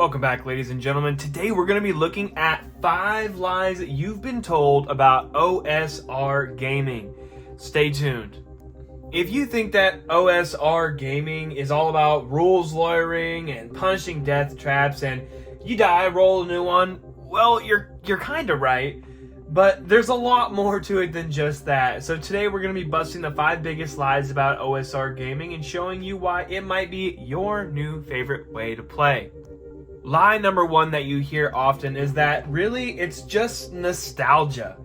Welcome back, ladies and gentlemen. Today we're going to be looking at 5 lies that you've been told about OSR gaming. Stay tuned. If you think that OSR gaming is all about rules lawyering and punishing death traps and you die, roll a new one, well, you're kind of right. But there's a lot more to it than just that. So today we're going to be busting the 5 biggest lies about OSR gaming and showing you why it might be your new favorite way to play. Lie number 1 that you hear often is that really it's just nostalgia.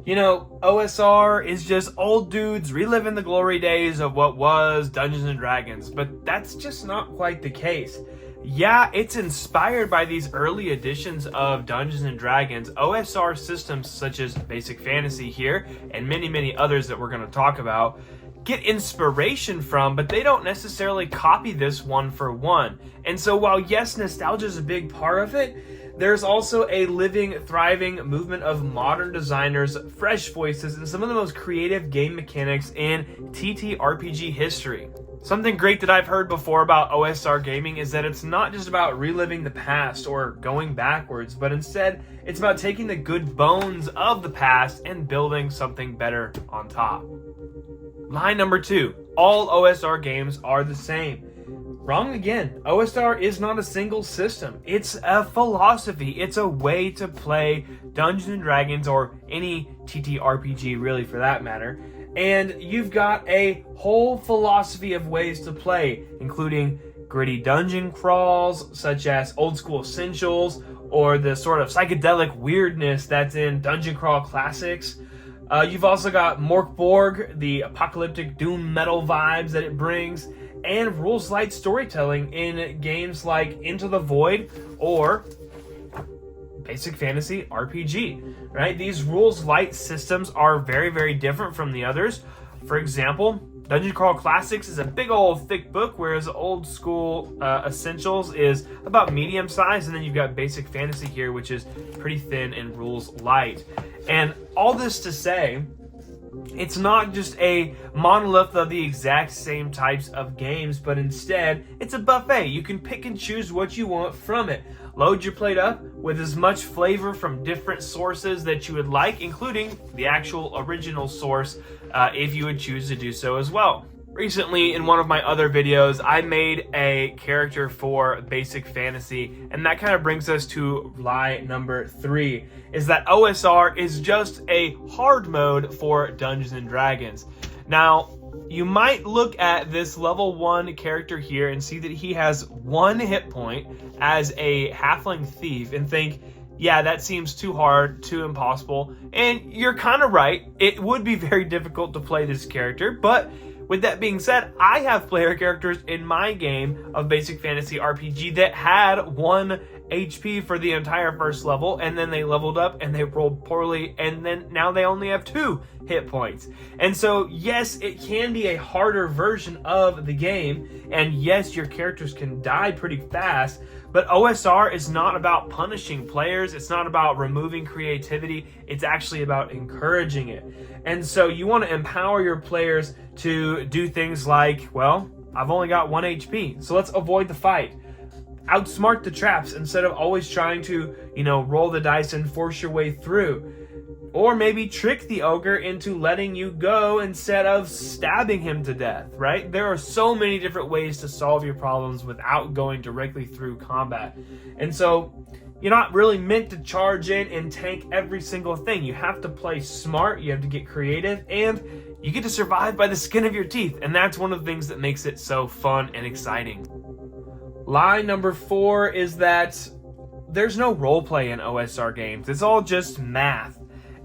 You know, OSR is just old dudes reliving the glory days of what was Dungeons and Dragons, but that's just not quite the case. Yeah, it's inspired by these early editions of Dungeons and Dragons. OSR systems such as Basic Fantasy here and many others that we're going to talk about get inspiration from, but they don't necessarily copy this one for one. And so while yes, nostalgia is a big part of it, there's also a living, thriving movement of modern designers, fresh voices, and some of the most creative game mechanics in TTRPG history. Something great that I've heard before about OSR gaming is that it's not just about reliving the past or going backwards, but instead it's about taking the good bones of the past and building something better on top. Lie number 2, all OSR games are the same. Wrong again. OSR is not a single system. It's a philosophy. It's a way to play Dungeons and Dragons or any TTRPG really for that matter. And you've got a whole philosophy of ways to play, including gritty dungeon crawls such as Old School Essentials or the sort of psychedelic weirdness that's in Dungeon Crawl Classics. You've also got Morkborg, the apocalyptic doom metal vibes that it brings, and rules light storytelling in games like Into the Void or Basic Fantasy RPG, right? These rules light systems are very different from the others. For example, Dungeon Crawl Classics is a big old thick book, whereas Old School Essentials is about medium size, and then you've got Basic Fantasy here, which is pretty thin and rules light. And all this to say, it's not just a monolith of the exact same types of games, but instead it's a buffet. You can pick and choose what you want from it. Load your plate up with as much flavor from different sources that you would like, including the actual original source, if you would choose to do so as well. Recently, in one of my other videos, I made a character for Basic Fantasy, and that kind of brings us to lie number 3, is that OSR is just a hard mode for Dungeons and Dragons. Now, you might look at this level 1 character here and see that he has 1 hit point as a halfling thief and think, yeah, that seems too hard, too impossible, and you're kind of right. It would be very difficult to play this character, but with that being said, I have player characters in my game of Basic Fantasy RPG that had 1 HP for the entire first level, and then they leveled up and they rolled poorly, and then now they only have 2 hit points. And so yes, it can be a harder version of the game, and yes, your characters can die pretty fast, but OSR is not about punishing players. It's not about removing creativity. It's actually about encouraging it. And so you want to empower your players to do things like, well, I've only got 1 HP, so let's avoid the fight. Outsmart the traps instead of always trying to, roll the dice and force your way through. Or maybe trick the ogre into letting you go instead of stabbing him to death, right? There are so many different ways to solve your problems without going directly through combat. And so you're not really meant to charge in and tank every single thing. You have to play smart, you have to get creative, and you get to survive by the skin of your teeth. And that's one of the things that makes it so fun and exciting. Lie number 4 is that there's no roleplay in OSR games. It's all just math.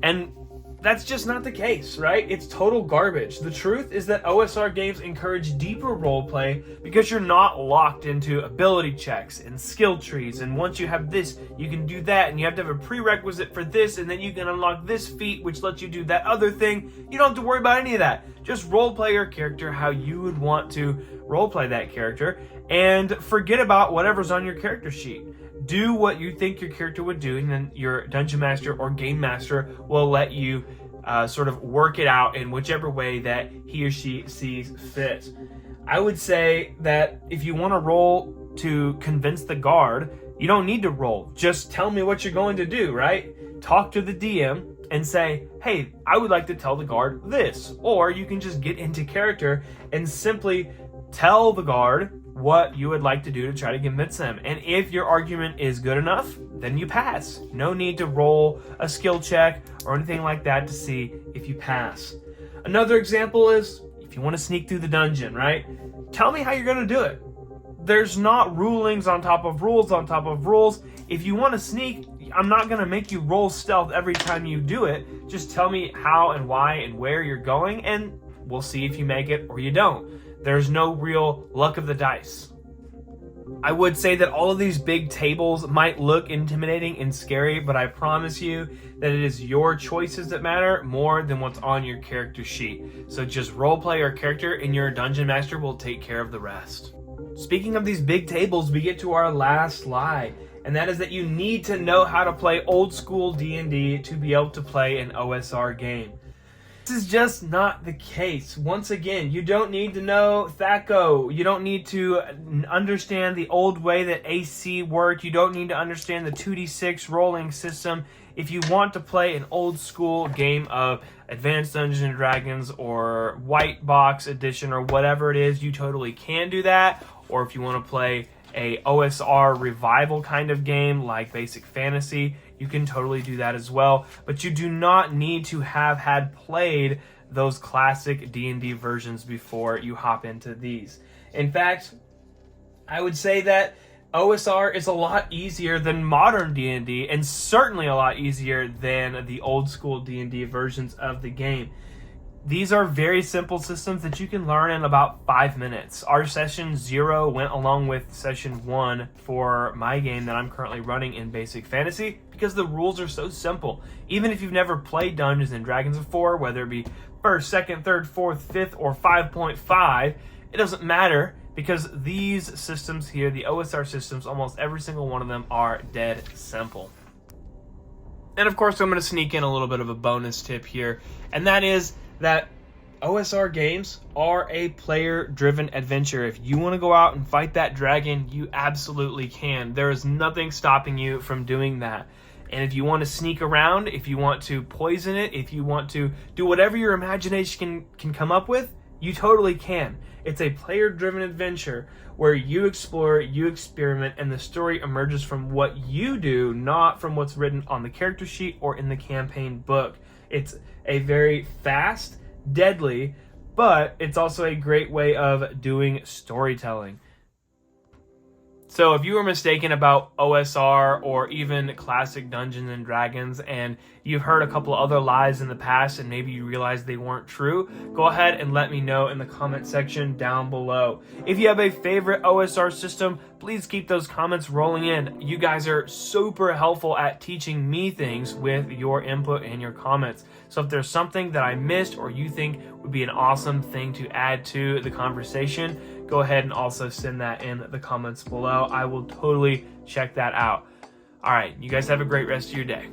And that's just not the case, right? It's total garbage. The truth is that OSR games encourage deeper roleplay because you're not locked into ability checks and skill trees. And once you have this, you can do that. And you have to have a prerequisite for this. And then you can unlock this feat, which lets you do that other thing. You don't have to worry about any of that. Just roleplay your character how you would want to roleplay that character. And forget about whatever's on your character sheet. Do what you think your character would do, and then your dungeon master or game master will let you sort of work it out in whichever way that he or she sees fit. I would say that if you want to roll to convince the guard, You don't need to roll. Just tell me what you're going to do, right? Talk to the DM and say, hey, I would like to tell the guard this. Or you can just get into character and simply tell the guard what you would like to do to try to convince them. And if your argument is good enough, then you pass. No need to roll a skill check or anything like that to see if you pass. Another example is if you want to sneak through the dungeon, right? Tell me how you're going to do it. There's not rulings on top of rules on top of rules. If you want to sneak, I'm not going to make you roll stealth every time you do it. Just tell me how and why and where you're going, and we'll see if you make it or you don't. There's no real luck of the dice. I would say that all of these big tables might look intimidating and scary, but I promise you that it is your choices that matter more than what's on your character sheet. So just roleplay your character and your dungeon master will take care of the rest. Speaking of these big tables, we get to our last lie, and that is that you need to know how to play old school D&D to be able to play an OSR game. This is just not the case. Once again, you don't need to know THAC0. You don't need to understand the old way that AC worked. You don't need to understand the 2d6 rolling system. If you want to play an old school game of Advanced Dungeons & Dragons or White Box Edition or whatever it is, you totally can do that. Or if you want to play a OSR revival kind of game like Basic Fantasy, you can totally do that as well. But you do not need to have had played those classic D&D versions before you hop into these. In fact, I would say that OSR is a lot easier than modern D&D, and certainly a lot easier than the old school D&D versions of the game. These are very simple systems that you can learn in about 5 minutes. Our session 0 went along with session 1 for my game that I'm currently running in Basic Fantasy because the rules are so simple. Even if you've never played Dungeons & Dragons before, whether it be 1st, 2nd, 3rd, 4th, 5th, or 5.5, it doesn't matter because these systems here, the OSR systems, almost every single one of them are dead simple. And of course, I'm going to sneak in a little bit of a bonus tip here, and that is that OSR games are a player-driven adventure. If you want to go out and fight that dragon, you absolutely can. There is nothing stopping you from doing that. And if you want to sneak around, if you want to poison it, if you want to do whatever your imagination can come up with, you totally can. It's a player-driven adventure where you explore, you experiment, and the story emerges from what you do, not from what's written on the character sheet or in the campaign book. It's a very fast, deadly, but it's also a great way of doing storytelling. So if you were mistaken about OSR or even classic Dungeons and Dragons and you've heard a couple other lies in the past and maybe you realized they weren't true, go ahead and let me know in the comment section down below. If you have a favorite OSR system, please keep those comments rolling in. You guys are super helpful at teaching me things with your input and your comments. So if there's something that I missed or you think would be an awesome thing to add to the conversation, go ahead and also send that in the comments below. I will totally check that out. All right, you guys have a great rest of your day.